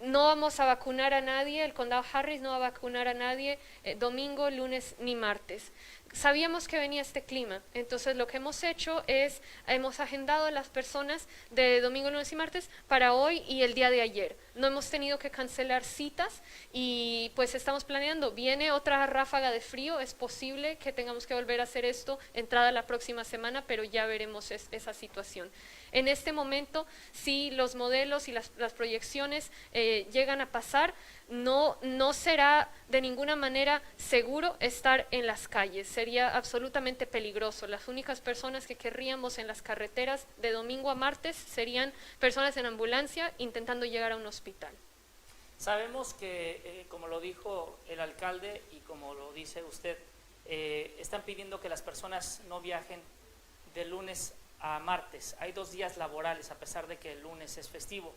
no vamos a vacunar a nadie, el condado Harris no va a vacunar a nadie domingo, lunes ni martes. Sabíamos que venía este clima, entonces lo que hemos hecho es, hemos agendado a las personas de domingo, lunes y martes para hoy y el día de ayer. No hemos tenido que cancelar citas y pues estamos planeando, viene otra ráfaga de frío, es posible que tengamos que volver a hacer esto entrada la próxima semana, pero ya veremos esa situación. En este momento, si los modelos y las proyecciones llegan a pasar, no será de ninguna manera seguro estar en las calles, sería absolutamente peligroso. Las únicas personas que querríamos en las carreteras de domingo a martes serían personas en ambulancia intentando llegar a un hospital. Sabemos que, como lo dijo el alcalde y como lo dice usted, están pidiendo que las personas no viajen de lunes a martes. Hay 2 días laborales a pesar de que el lunes es festivo.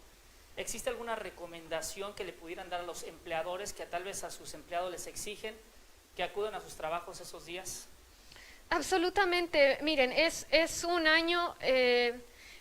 ¿Existe alguna recomendación que le pudieran dar a los empleadores que tal vez a sus empleados les exigen que acudan a sus trabajos esos días? Absolutamente. Miren, es un año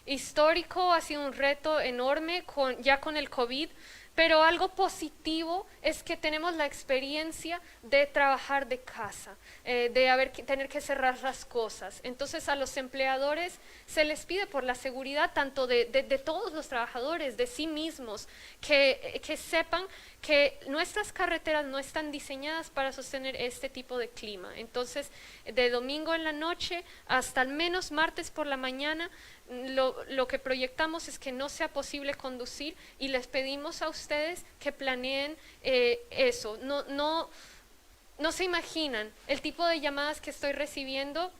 histórico, ha sido un reto enorme ya con el COVID, pero algo positivo es que tenemos la experiencia de trabajar de casa, tener que cerrar las cosas. Entonces a los empleadores se les pide por la seguridad tanto de todos los trabajadores, de sí mismos, que sepan que nuestras carreteras no están diseñadas para sostener este tipo de clima. Entonces, de domingo en la noche hasta al menos martes por la mañana, lo que proyectamos es que no sea posible conducir y les pedimos a ustedes que planeen eso. No se imaginan el tipo de llamadas que estoy recibiendo,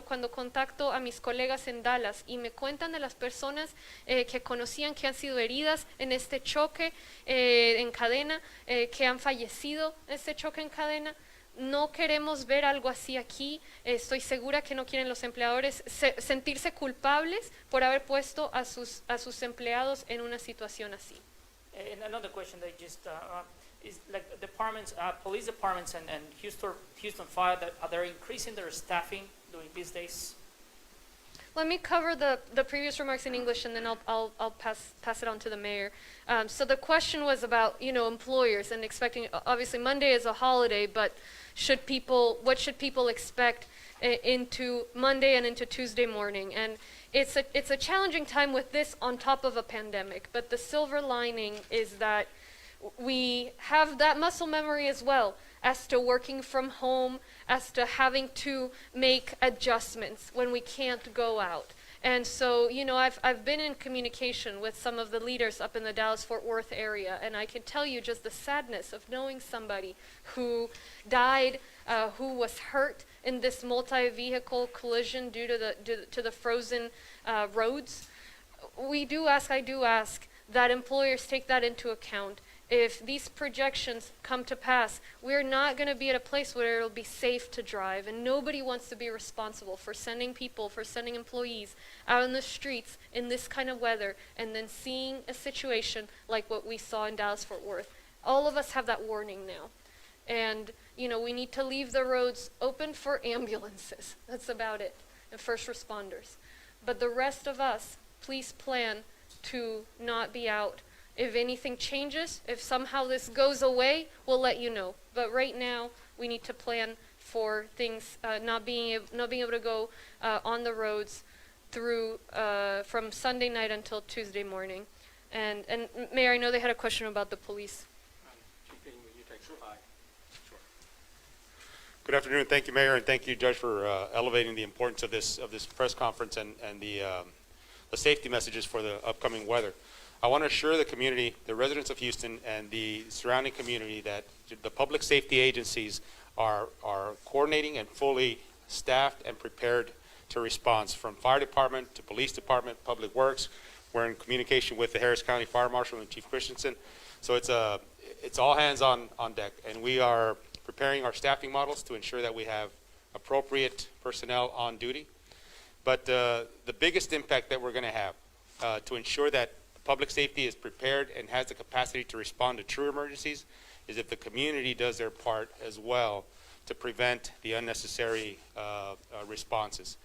cuando contacto a mis colegas en Dallas y me cuentan de las personas que conocían que han sido heridas en este choque en cadena, que han fallecido en este choque en cadena. No queremos ver algo así aquí. Estoy segura que no quieren los empleadores sentirse culpables por haber puesto a sus empleados en una situación así. And another question that just is like departments, police departments and Houston Fire, that they're increasing their staffing during these days. Let me cover the previous remarks in English, and then I'll pass it on to the mayor. So the question was about employers and expecting. Obviously, Monday is a holiday, but what should people expect into Monday and into Tuesday morning. And it's a challenging time with this on top of a pandemic, but the silver lining is that we have that muscle memory as well as to working from home, as to having to make adjustments when we can't go out. And so, you know, I've been in communication with some of the leaders up in the Dallas-Fort Worth area, and I can tell you just the sadness of knowing somebody who died, who was hurt in this multi-vehicle collision due to the frozen roads. I do ask that employers take that into account. If these projections come to pass, we're not going to be at a place where it'll be safe to drive, and nobody wants to be responsible for sending employees out in the streets in this kind of weather and then seeing a situation like what we saw in Dallas-Fort Worth. All of us have that warning now. And, you know, we need to leave the roads open for ambulances. That's about it, and first responders. But the rest of us, please plan to not be out. If anything changes, if somehow this goes away, we'll let you know. But right now, we need to plan for things not being able to go on the roads through from Sunday night until Tuesday morning. And Mayor, I know they had a question about the police. Good afternoon. Thank you, Mayor, and thank you, Judge, for elevating the importance of this press conference and the safety messages for the upcoming weather. I want to assure the community, the residents of Houston and the surrounding community, that the public safety agencies are coordinating and fully staffed and prepared to respond. From fire department to police department, public works. We're in communication with the Harris County Fire Marshal and Chief Christensen. So it's all hands on deck, and we are preparing our staffing models to ensure that we have appropriate personnel on duty. But the biggest impact that we're going to have to ensure that public safety is prepared and has the capacity to respond to true emergencies is if the community does their part as well to prevent the unnecessary responses.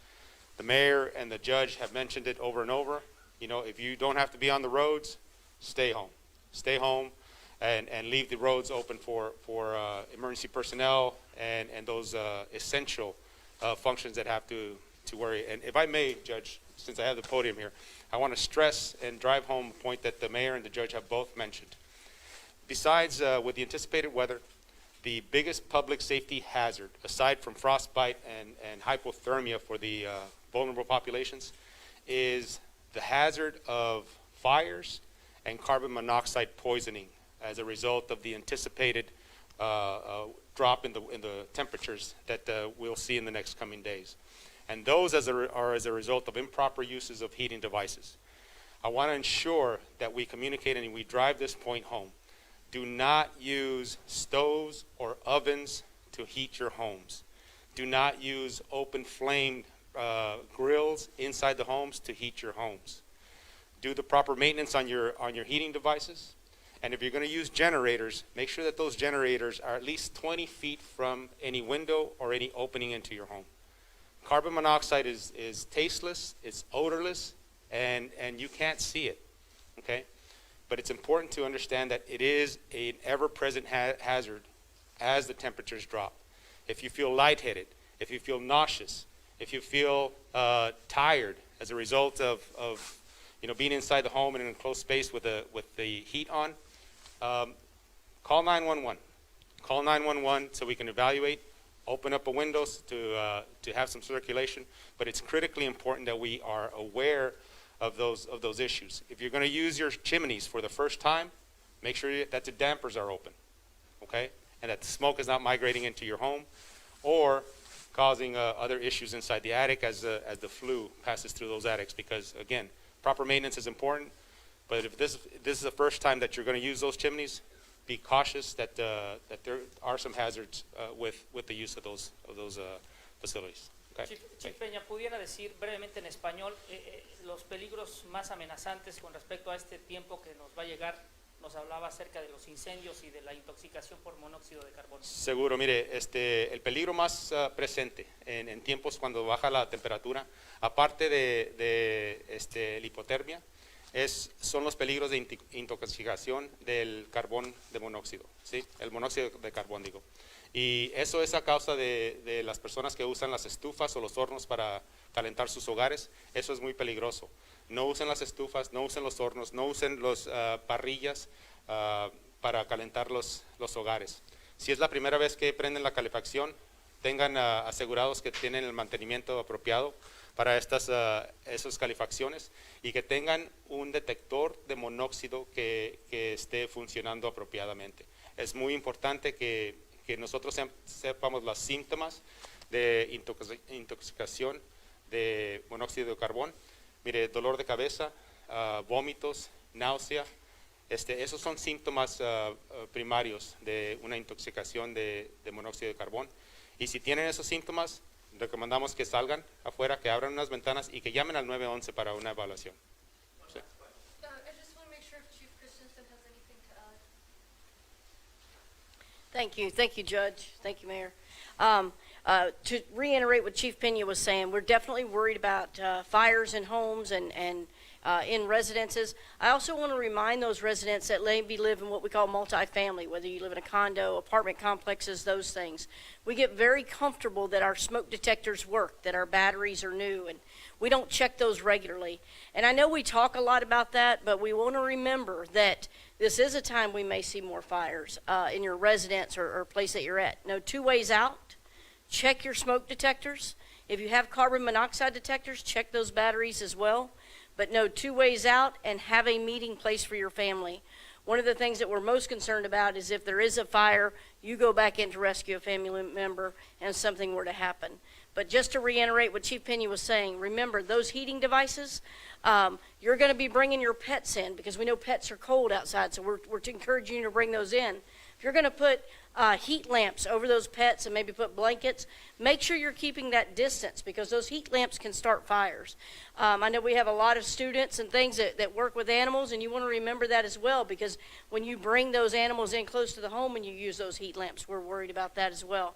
The mayor and the judge have mentioned it over and over. You know, if you don't have to be on the roads, stay home. Stay home and leave the roads open for emergency personnel and those essential functions that have to worry. And if I may, Judge, since I have the podium here, I want to stress and drive home a point that the mayor and the judge have both mentioned. Besides, with the anticipated weather, the biggest public safety hazard, aside from frostbite and hypothermia for the vulnerable populations, is the hazard of fires and carbon monoxide poisoning as a result of the anticipated drop in the temperatures that we'll see in the next coming days. And those are as a result of improper uses of heating devices. I want to ensure that we communicate and we drive this point home. Do not use stoves or ovens to heat your homes. Do not use open flame grills inside the homes to heat your homes. Do the proper maintenance on your heating devices. And if you're going to use generators, make sure that those generators are at least 20 feet from any window or any opening into your home. Carbon monoxide is tasteless, it's odorless, and you can't see it, okay? But it's important to understand that it is an ever-present hazard as the temperatures drop. If you feel lightheaded, if you feel nauseous, if you feel tired as a result of being inside the home and in a closed space with the heat on, call 911. Call 911 so we can evaluate. Open up a windows to have some circulation, but it's critically important that we are aware of those issues. If you're going to use your chimneys for the first time, make sure that the dampers are open, okay, and that the smoke is not migrating into your home or causing other issues inside the attic as the flue passes through those attics. Because again, proper maintenance is important, but if this is the first time that you're going to use those chimneys, be cautious that there are some hazards with the use of those facilities. Okay. Chief Peña, ¿pudiera decir brevemente en español los peligros más amenazantes con respecto a este tiempo que nos va a llegar? Nos hablaba acerca de los incendios y de la intoxicación por monóxido de carbono. Seguro, mire, el peligro más presente en tiempos cuando baja la temperatura, aparte de la hipotermia, son los peligros de intoxicación del carbón de monóxido, ¿sí? El monóxido de carbón, digo. Y eso es a causa de las personas que usan las estufas o los hornos para calentar sus hogares. Eso es muy peligroso. No usen las estufas, no usen los hornos, no usen las parrillas para calentar los hogares. Si es la primera vez que prenden la calefacción, tengan asegurados que tienen el mantenimiento apropiado para esas calefacciones y que tengan un detector de monóxido que esté funcionando apropiadamente. Es muy importante que nosotros sepamos los síntomas de intoxicación de monóxido de carbón. Mire, dolor de cabeza, vómitos, náusea. Esos son síntomas primarios de una intoxicación de monóxido de carbón. Y si tienen esos síntomas, recomendamos que salgan afuera, que abran unas ventanas y que llamen al 911 para una evaluación. Sí. Thank you, Judge. Thank you, Mayor. To reiterate what Chief Pena was saying, we're definitely worried about fires in homes and in residences. I also want to remind those residents that maybe live in what we call multifamily, whether you live in a condo, apartment complexes, those things. We get very comfortable that our smoke detectors work, that our batteries are new, and we don't check those regularly. And I know we talk a lot about that, but we want to remember that this is a time we may see more fires in your residence or place that you're at. No, 2 ways out. Check your smoke detectors. If you have carbon monoxide detectors, check those batteries as well. But no, 2 ways out, and have a meeting place for your family. One of the things that we're most concerned about is if there is a fire, you go back in to rescue a family member and something were to happen. But just to reiterate what Chief Pena was saying, remember those heating devices, you're going to be bringing your pets in because we know pets are cold outside, so we're encouraging you to bring those in. If you're going to put heat lamps over those pets and maybe put blankets, make sure you're keeping that distance because those heat lamps can start fires. I know we have a lot of students and things that work with animals, and you want to remember that as well because when you bring those animals in close to the home and you use those heat lamps, we're worried about that as well.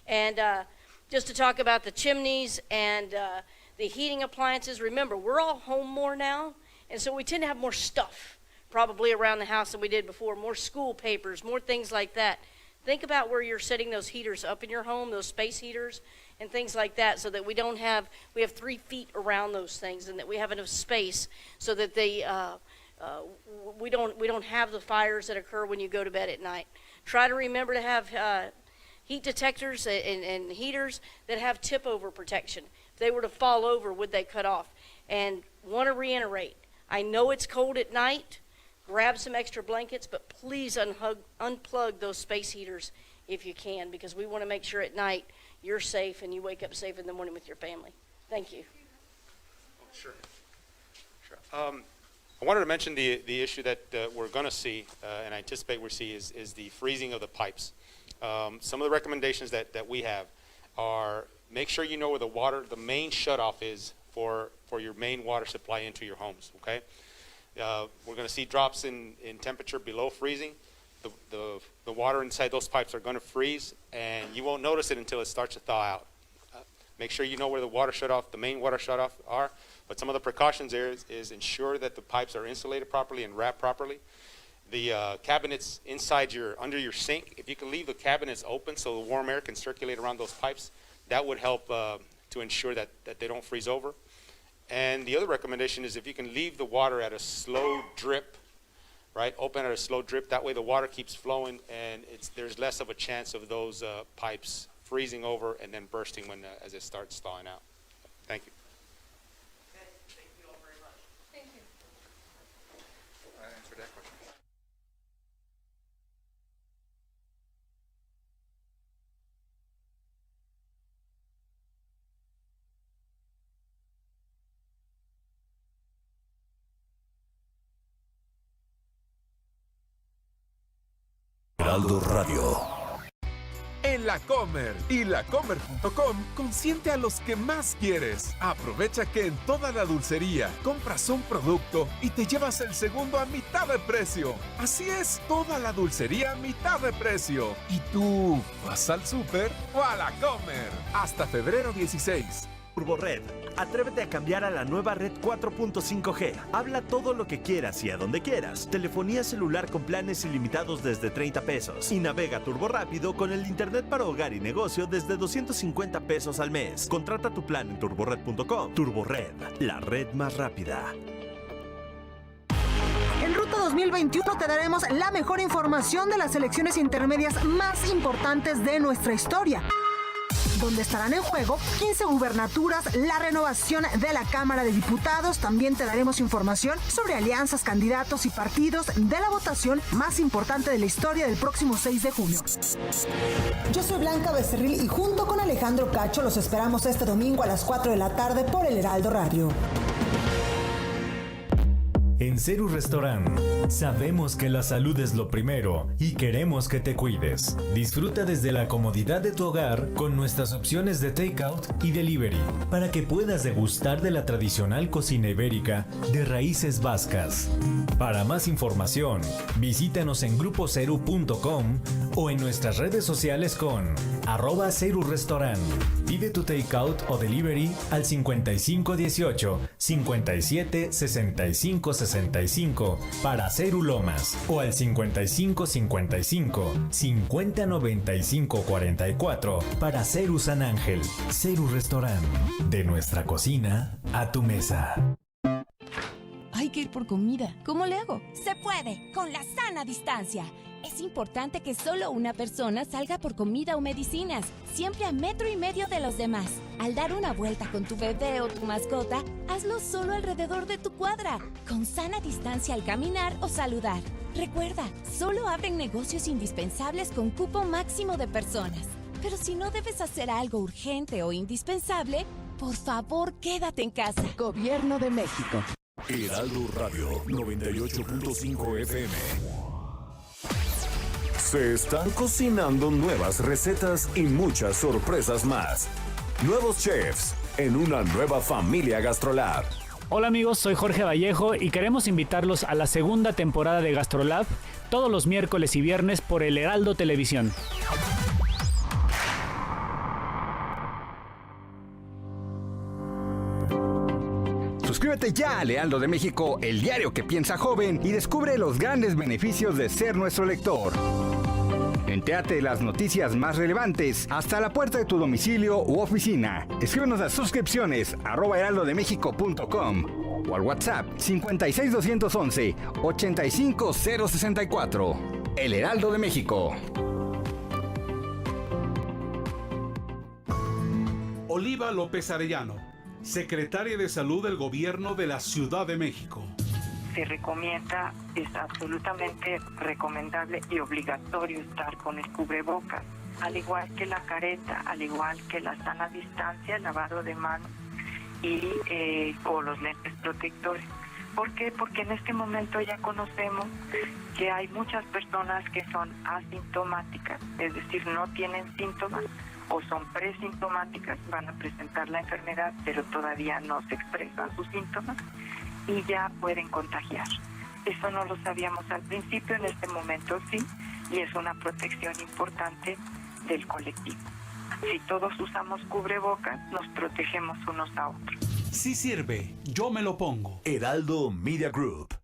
And just to talk about the chimneys and the heating appliances, remember, we're all home more now, and so we tend to have more stuff probably around the house than we did before, more school papers, more things like that. Think about where you're setting those heaters up in your home, those space heaters and things like that, so that we have 3 feet around those things and that we have enough space so that we don't have the fires that occur when you go to bed at night. Try to remember to have heat detectors and heaters that have tip over protection. If they were to fall over, would they cut off? And want to reiterate, I know it's cold at night. Grab some extra blankets, but please unplug those space heaters if you can, because we want to make sure at night you're safe and you wake up safe in the morning with your family. Thank you. Sure. I wanted to mention the issue that we're going to see, and I anticipate we'll see, is the freezing of the pipes. Some of the recommendations that we have are make sure you know where the main shutoff is for your main water supply into your homes, okay? We're going to see drops in temperature below freezing. The water inside those pipes are going to freeze, and you won't notice it until it starts to thaw out. Make sure you know where the main water shutoff are. But some of the precautions there is ensure that the pipes are insulated properly and wrapped properly. The cabinets under your sink, if you can leave the cabinets open so the warm air can circulate around those pipes, that would help to ensure that they don't freeze over. And the other recommendation is if you can leave the water at a slow drip, right? Open at a slow drip. That way the water keeps flowing, and there's less of a chance of those pipes freezing over and then bursting as it starts thawing out. Thank you. Okay, thank you all very much. Thank you. I answered that question. Heraldo Radio. En La Comer y lacomer.com consiente a los que más quieres. Aprovecha que en toda la dulcería compras un producto y te llevas el segundo a mitad de precio. Así es, toda la dulcería a mitad de precio. ¿Y tú vas al súper o a La Comer? Hasta febrero 16. TurboRed. Atrévete a cambiar a la nueva red 4.5G. Habla todo lo que quieras y a donde quieras. Telefonía celular con planes ilimitados desde 30 pesos. Y navega turbo rápido con el internet para hogar y negocio desde 250 pesos al mes. Contrata tu plan en turbored.com. TurboRed, la red más rápida. En Ruta 2021 te daremos la mejor información de las elecciones intermedias más importantes de nuestra historia, donde estarán en juego 15 gubernaturas, la renovación de la Cámara de Diputados. También te daremos información sobre alianzas, candidatos y partidos de la votación más importante de la historia del próximo 6 de junio. Yo soy Blanca Becerril y junto con Alejandro Cacho los esperamos este domingo a las 4 de la tarde por el Heraldo Radio. En Ceru Restaurant sabemos que la salud es lo primero y queremos que te cuides. Disfruta desde la comodidad de tu hogar con nuestras opciones de takeout y delivery para que puedas degustar de la tradicional cocina ibérica de raíces vascas. Para más información, visítanos en grupoceru.com o en nuestras redes sociales con @CeruRestaurant. Pide tu takeout o delivery al 5518 57 65 65 para Ceru Lomas o al 5555 50 95 44 para Ceru San Ángel. Ceru Restaurant, de nuestra cocina a tu mesa. Hay que ir por comida. ¿Cómo le hago? Se puede, con la sana distancia. Es importante que solo una persona salga por comida o medicinas, siempre a 1,5 metros de los demás. Al dar una vuelta con tu bebé o tu mascota, hazlo solo alrededor de tu cuadra, con sana distancia al caminar o saludar. Recuerda, solo abren negocios indispensables con cupo máximo de personas. Pero si no debes hacer algo urgente o indispensable, por favor, quédate en casa. Gobierno de México. Heraldo Radio 98.5 FM. Se están cocinando nuevas recetas y muchas sorpresas más. Nuevos chefs en una nueva familia GastroLab. Hola amigos, soy Jorge Vallejo y queremos invitarlos a la segunda temporada de GastroLab todos los miércoles y viernes por el Heraldo Televisión. Suscríbete ya al Heraldo de México, el diario que piensa joven, y descubre los grandes beneficios de ser nuestro lector. Entéate de las noticias más relevantes hasta la puerta de tu domicilio u oficina. Escríbenos a suscripciones @heraldodemexico.com o al WhatsApp 56211 85064. El Heraldo de México. Oliva López Arellano, secretaria de Salud del Gobierno de la Ciudad de México. Se recomienda, es absolutamente recomendable y obligatorio estar con el cubrebocas, al igual que la careta, al igual que la sana distancia, el lavado de manos y o los lentes protectores. ¿Por qué? Porque en este momento ya conocemos que hay muchas personas que son asintomáticas, es decir, no tienen síntomas o son presintomáticas, van a presentar la enfermedad, pero todavía no se expresan sus síntomas y ya pueden contagiar. Eso no lo sabíamos al principio, en este momento sí, y es una protección importante del colectivo. Si todos usamos cubrebocas, nos protegemos unos a otros. Sí sirve, yo me lo pongo. Heraldo Media Group.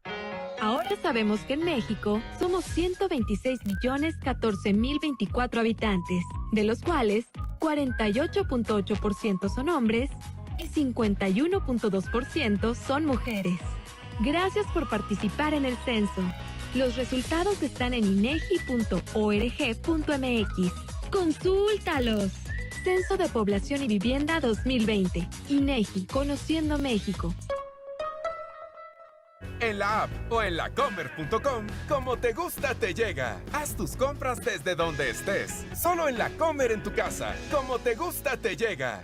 Ahora sabemos que en México somos 126.014.024 habitantes, de los cuales 48.8% son hombres y 51.2% son mujeres. Gracias por participar en el censo. Los resultados están en inegi.org.mx. ¡Consúltalos! Censo de Población y Vivienda 2020. INEGI, Conociendo México. En la app o en lacomer.com, como te gusta te llega. Haz tus compras desde donde estés. Solo en La Comer en tu casa. Como te gusta te llega.